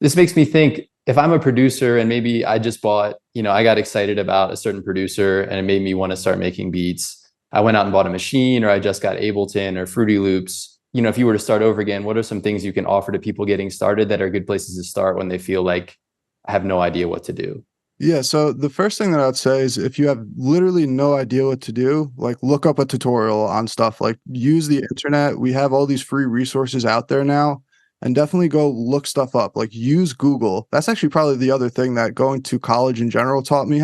This makes me think, if I'm a producer and maybe I just bought, I got excited about a certain producer and it made me want to start making beats. I went out and bought a machine, or I just got Ableton or Fruity Loops. If you were to start over again, what are some things you can offer to people getting started that are good places to start when they feel like I have no idea what to do? Yeah, so the first thing that I'd say is if you have literally no idea what to do, like look up a tutorial on stuff, like use the internet. We have all these free resources out there now, and definitely go look stuff up. Like use Google. That's actually probably the other thing that going to college in general taught me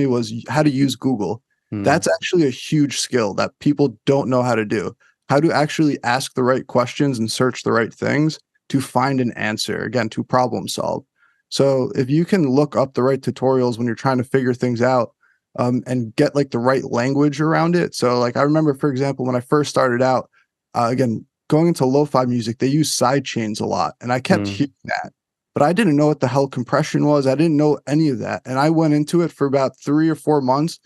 was how to use Google. Hmm. That's actually a huge skill that people don't know how to do. How to actually ask the right questions and search the right things to find an answer, again, to problem solve. So if you can look up the right tutorials when you're trying to figure things out, and get like the right language around it. So like I remember, for example, when I first started out, again, going into lo-fi music, they use side chains a lot, and I kept Hmm. hearing that, but I didn't know what the hell compression was. I didn't know any of that, and I went into it for about 3 or 4 months,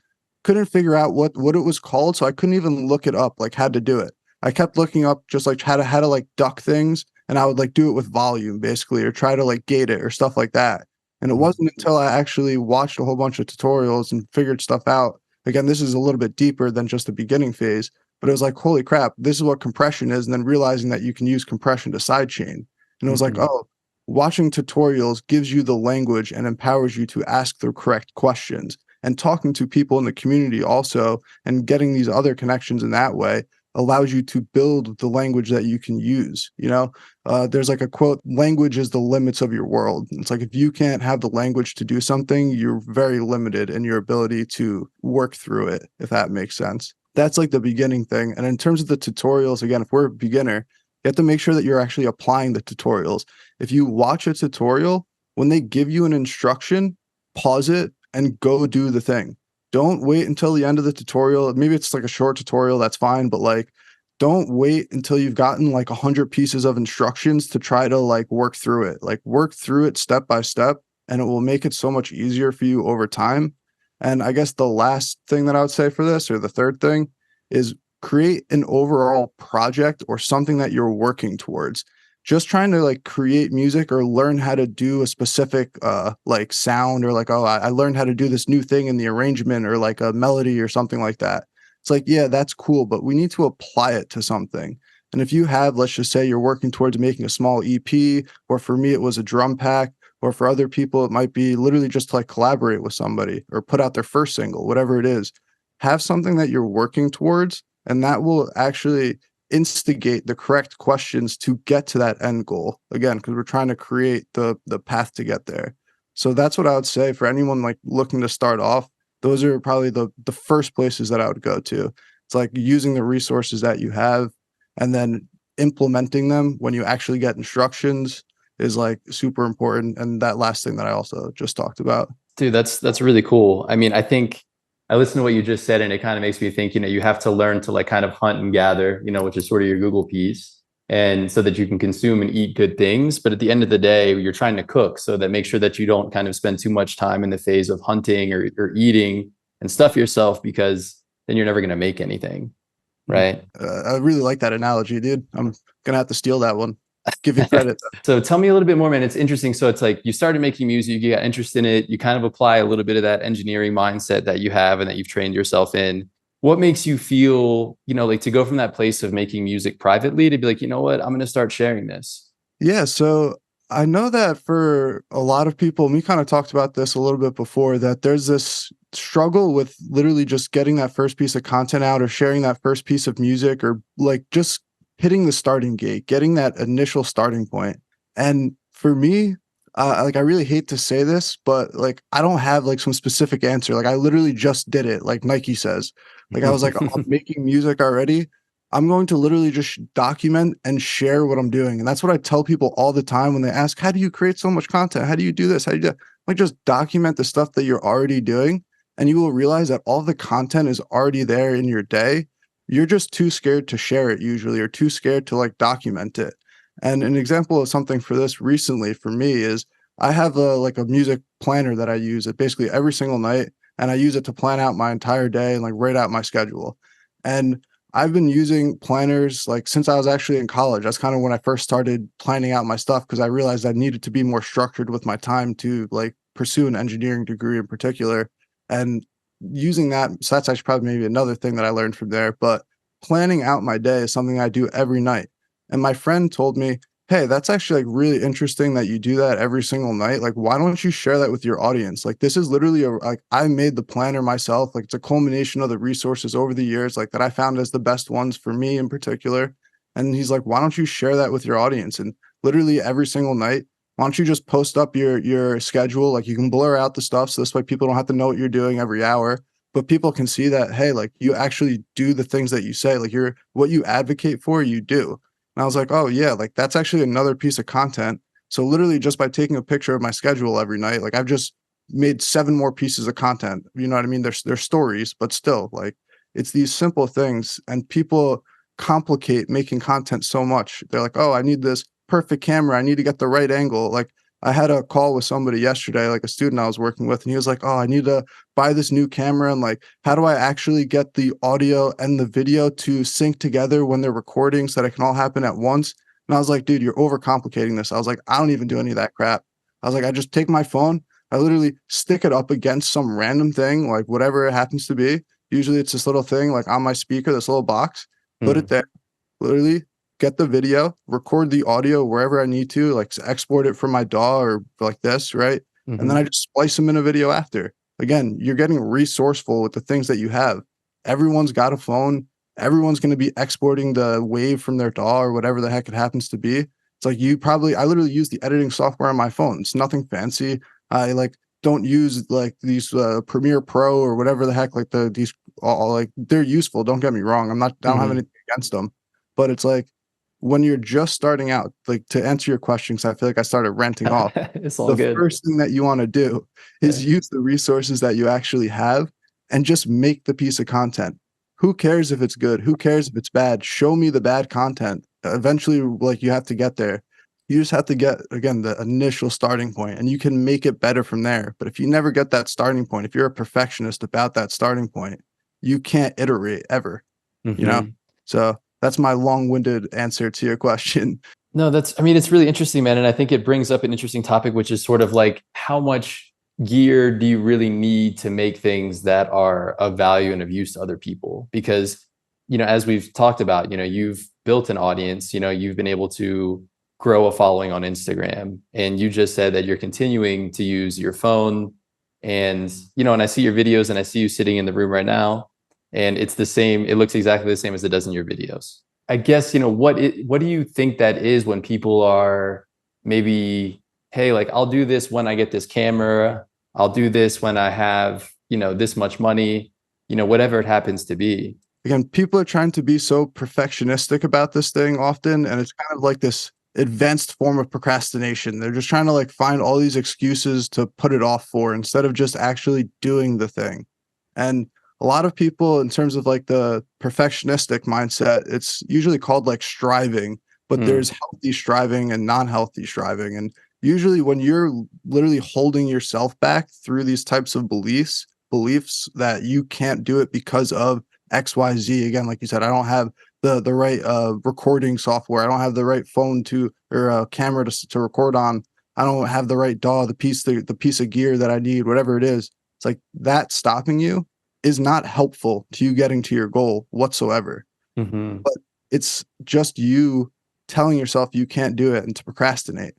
couldn't figure out what it was called, so I couldn't even look it up. Like had to do it. I kept looking up just like how to like duck things, and I would like do it with volume basically, or try to like gate it or stuff like that. And it Hmm. wasn't until I actually watched a whole bunch of tutorials and figured stuff out. Again, this is a little bit deeper than just the beginning phase, but it was like, holy crap, this is what compression is. And then realizing that you can use compression to sidechain. And it was like, Hmm. oh, watching tutorials gives you the language and empowers you to ask the correct questions. And talking to people in the community also and getting these other connections in that way allows you to build the language that you can use. There's like a quote, language is the limits of your world. It's like if you can't have the language to do something, you're very limited in your ability to work through it, if that makes sense. That's like the beginning thing. And in terms of the tutorials, again, if we're a beginner, you have to make sure that you're actually applying the tutorials. If you watch a tutorial, when they give you an instruction, pause it and go do the thing. Don't wait until the end of the tutorial. Maybe it's like a short tutorial, that's fine, but like don't wait until you've gotten like 100 pieces of instructions to try to like work through it. Like work through it step by step, and it will make it so much easier for you over time. And I guess the last thing that I would say for this, or the third thing, is create an overall project or something that you're working towards. Just trying to like create music or learn how to do a specific like sound, or like, oh, I learned how to do this new thing in the arrangement, or like a melody or something like that. It's like, yeah, that's cool, but we need to apply it to something. And if you have, let's just say you're working towards making a small EP, or for me, it was a drum pack, or for other people, it might be literally just to like collaborate with somebody or put out their first single, whatever it is. Have something that you're working towards, and that will actually instigate the correct questions to get to that end goal. Again, because we're trying to create the path to get there. So that's what I would say for anyone like looking to start off. Those are probably the first places that I would go to. It's like using the resources that you have, and then implementing them when you actually get instructions is like super important. And that last thing that I also just talked about. Dude, that's really cool. I mean, I think I listened to what you just said, and it kind of makes me think, you have to learn to like kind of hunt and gather, which is sort of your Google piece, and so that you can consume and eat good things. But at the end of the day, you're trying to cook, so that make sure that you don't kind of spend too much time in the phase of hunting or eating and stuff yourself, because then you're never going to make anything, Mhm. right? I really like that analogy, dude. I'm gonna have to steal that one. Give you credit. So tell me a little bit more, man. It's interesting. So it's like you started making music, you got interested in it, you kind of apply a little bit of that engineering mindset that you have and that you've trained yourself in. What makes you feel, like to go from that place of making music privately to be like, you know what, I'm going to start sharing this? Yeah, so I know that for a lot of people, and we kind of talked about this a little bit before, that there's this struggle with literally just getting that first piece of content out, or sharing that first piece of music, or like just hitting the starting gate, getting that initial starting point. And for me, like I really hate to say this, but like I don't have like some specific answer. Like I literally just did it, like Nike says. Like I was like, oh, I'm making music already. I'm going to literally just document and share what I'm doing. And that's what I tell people all the time when they ask, how do you create so much content? How do you do this? How do you do that? Like just document the stuff that you're already doing. And you will realize that all the content is already there in your day. You're just too scared to share it usually, or too scared to like document it. And an example of something for this recently for me is I have a music planner that I use it basically every single night. And I use it to plan out my entire day and like write out my schedule. And I've been using planners like since I was actually in college. That's kind of when I first started planning out my stuff because I realized I needed to be more structured with my time to like pursue an engineering degree in particular. And using that, so that's actually probably maybe another thing that I learned from there. But planning out my day is something I do every night. And my friend told me, hey, that's actually like really interesting that you do that every single night. Like, why don't you share that with your audience? Like, this is literally like I made the planner myself. Like, it's a culmination of the resources over the years, like that I found as the best ones for me in particular. And he's like, why don't you share that with your audience? And literally every single night, why don't you just post up your schedule? Like, you can blur out the stuff so this way people don't have to know what you're doing every hour. But people can see that, hey, like you actually do the things that you say, like you're what you advocate for, you do. And I was like, oh yeah, like that's actually another piece of content. So literally just by taking a picture of my schedule every night, like I've just made 7 more pieces of content. You know what I mean? They're stories, but still like it's these simple things and people complicate making content so much. They're like, oh, I need this perfect camera. I need to get the right angle. Like I had a call with somebody yesterday, like a student I was working with, and he was like, oh, I need to buy this new camera. And like, how do I actually get the audio and the video to sync together when they're recording so that it can all happen at once? And I was like, dude, you're overcomplicating this. I was like, I don't even do any of that crap. I was like, I just take my phone, I literally stick it up against some random thing, like whatever it happens to be. Usually it's this little thing like on my speaker, this little box, put it Mm, there, literally get the video, record the audio wherever I need to, like export it from my DAW or like this, right? And then hmm I just splice them in a video after. Again, you're getting resourceful with the things that you have. Everyone's got a phone. Everyone's going to be exporting the wave from their DAW or whatever the heck it happens to be. It's like I literally use the editing software on my phone. It's nothing fancy. I like don't use like these Premiere Pro or whatever the heck, like these all like they're useful. Don't get me wrong. I don't have hmm anything against them, but it's like when you're just starting out, like to answer your question, because I feel like I started ranting off, It's all the good. first thing that you want to do Yeah. is use the resources that you actually have and just make the piece of content. Who cares if it's good? Who cares if it's bad? Show me the bad content. Eventually, like you have to get there. You just have to get, again, the initial starting point and you can make it better from there. But if you never get that starting point, if you're a perfectionist about that starting point, you can't iterate ever, you know? hmm So that's my long-winded answer to your question. No, I mean, it's really interesting, man. And I think it brings up an interesting topic, which is sort of like how much gear do you really need to make things that are of value and of use to other people? Because, as we've talked about, you've built an audience, you've been able to grow a following on Instagram. And you just said that you're continuing to use your phone. And, and I see your videos and I see you sitting in the room right now. And it's the same, it looks exactly the same as it does in your videos. I guess, what do you think that is when people are maybe, hey, like I'll do this when I get this camera, I'll do this when I have, this much money, whatever it happens to be. Again, people are trying to be so perfectionistic about this thing often, and it's kind of like this advanced form of procrastination. They're just trying to like find all these excuses to put it off for instead of just actually doing the thing. And a lot of people, in terms of like the perfectionistic mindset, it's usually called like striving, but there's Mm, healthy striving and non-healthy striving. And usually when you're literally holding yourself back through these types of beliefs that you can't do it because of XYZ. Again, like you said, I don't have the right recording software. I don't have the right phone to or camera to record on. I don't have the right DAW, the piece of gear that I need, whatever it is. It's like that stopping you is not helpful to you getting to your goal whatsoever. hmm But it's just you telling yourself you can't do it and to procrastinate.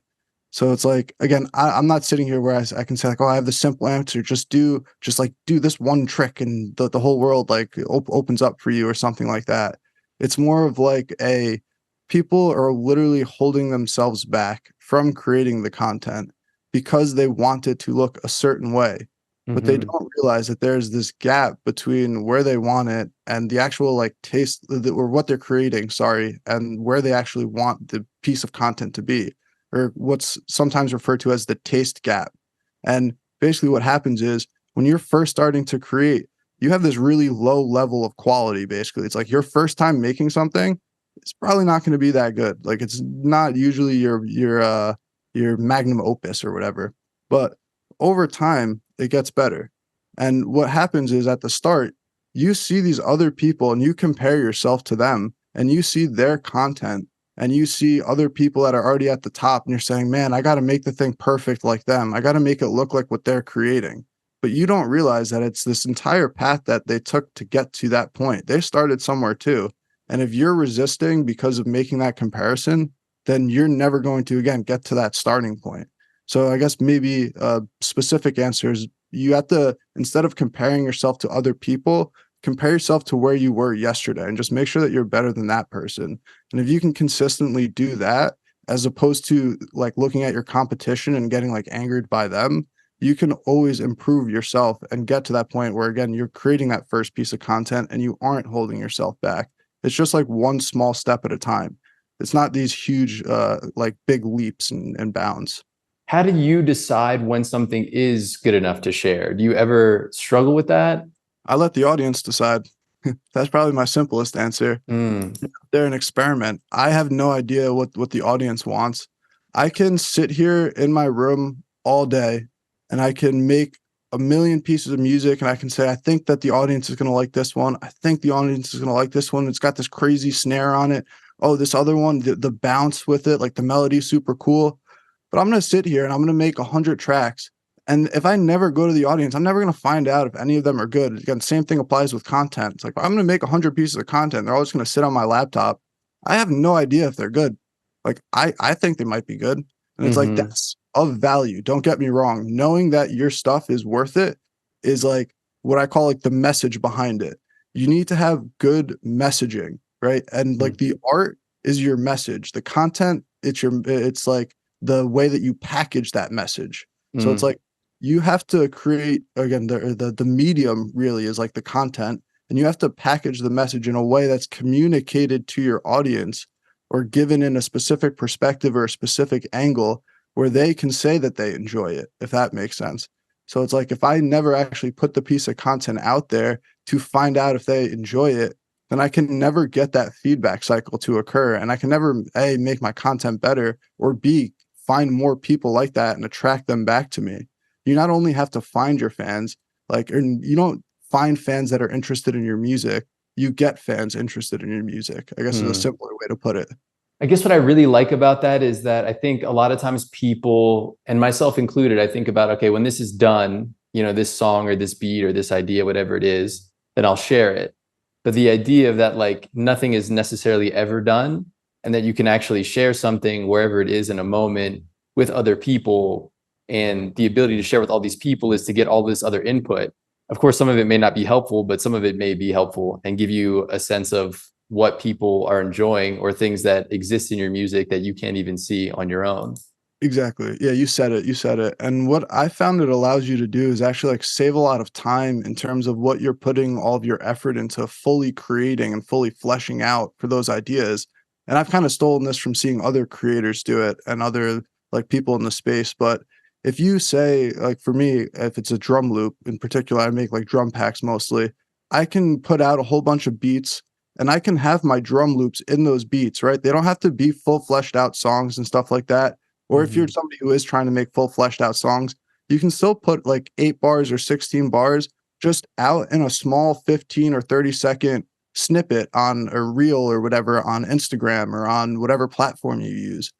So it's like, again, I'm not sitting here where I can say like, oh, I have the simple answer. Do this one trick and the whole world like opens up for you or something like that. It's more of like people are literally holding themselves back from creating the content because they want it to look a certain way, but they hmm don't realize that there's this gap between where they want it and the actual like taste or what they're creating, sorry, and where they actually want the piece of content to be, or what's sometimes referred to as the taste gap. And basically, what happens is when you're first starting to create, you have this really low level of quality. Basically, it's like your first time making something, it's probably not going to be that good. Like it's not usually your magnum opus or whatever. But over time, it gets better. And what happens is at the start, you see these other people and you compare yourself to them and you see their content and you see other people that are already at the top and you're saying, man, I got to make the thing perfect like them. I got to make it look like what they're creating. But you don't realize that it's this entire path that they took to get to that point. They started somewhere too. And if you're resisting because of making that comparison, then you're never going to, again, get to that starting point. So I guess maybe a specific answer is you have to, instead of comparing yourself to other people, compare yourself to where you were yesterday and just make sure that you're better than that person. And if you can consistently do that, as opposed to like looking at your competition and getting like angered by them, you can always improve yourself and get to that point where, again, you're creating that first piece of content and you aren't holding yourself back. It's just like one small step at a time. It's not these huge, like big leaps and bounds. How do you decide when something is good enough to share? Do you ever struggle with that? I let the audience decide. That's probably my simplest answer. Mm, They're an experiment. I have no idea what the audience wants. I can sit here in my room all day and I can make a million pieces of music and I can say, I think that the audience is going to like this one. I think the audience is going to like this one. It's got this crazy snare on it. Oh, this other one, the bounce with it, like the melody, super cool. But I'm going to sit here and I'm going to make 100 tracks. And if I never go to the audience, I'm never going to find out if any of them are good. Again, same thing applies with content. It's like, I'm going to make 100 pieces of content. They're all just going to sit on my laptop. I have no idea if they're good. Like, I think they might be good. And it's like, hmm that's of value. Don't get me wrong. Knowing that your stuff is worth it is like what I call like the message behind it. You need to have good messaging, right? And like the art is your message. The content, it's like the way that you package that message. So it's mm like you have to create, again, the medium really is like the content, and you have to package the message in a way that's communicated to your audience or given in a specific perspective or a specific angle where they can say that they enjoy it, if that makes sense. So it's like if I never actually put the piece of content out there to find out if they enjoy it, then I can never get that feedback cycle to occur. And I can never, A, make my content better, or B, find more people like that and attract them back to me. You not only have to find your fans, like, and you don't find fans that are interested in your music, you get fans interested in your music, I guess is a mm. simpler way to put it. I guess what I really like about that is that I think a lot of times people, and myself included, I think about, okay, when this is done, this song or this beat or this idea, whatever it is, then I'll share it. But the idea of that, like, nothing is necessarily ever done, and that you can actually share something wherever it is in a moment with other people, and the ability to share with all these people is to get all this other input. Of course, some of it may not be helpful, but some of it may be helpful and give you a sense of what people are enjoying or things that exist in your music that you can't even see on your own. Exactly. Yeah, you said it. You said it. And what I found it allows you to do is actually like save a lot of time in terms of what you're putting all of your effort into fully creating and fully fleshing out for those ideas. And I've kind of stolen this from seeing other creators do it and other like people in the space. But if you say, like for me, if it's a drum loop in particular, I make like drum packs mostly. I can put out a whole bunch of beats and I can have my drum loops in those beats, right? They don't have to be full fleshed out songs and stuff like that. Or if you're Mhm. somebody who is trying to make full fleshed out songs, you can still put like 8 bars or 16 bars just out in a small 15 or 30-second snippet on a reel or whatever on Instagram or on whatever platform you use.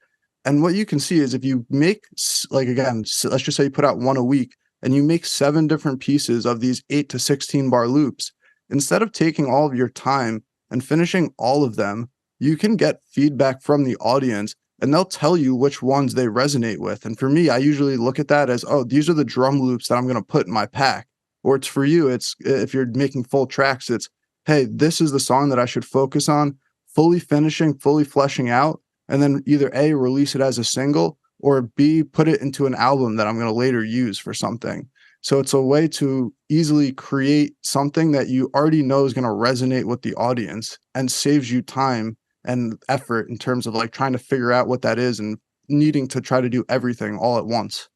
And what you can see is if you make, like, again, let's just say you put out one a week and you make 7 different pieces of these 8 to 16 bar loops, instead of taking all of your time and finishing all of them, you can get feedback from the audience and they'll tell you which ones they resonate with. And for me, I usually look at that as, oh, these are the drum loops that I'm going to put in my pack. Or it's for you, it's if you're making full tracks, it's, hey, this is the song that I should focus on, fully finishing, fully fleshing out, and then either A, release it as a single, or B, put it into an album that I'm going to later use for something. So it's a way to easily create something that you already know is going to resonate with the audience and saves you time and effort in terms of like trying to figure out what that is and needing to try to do everything all at once.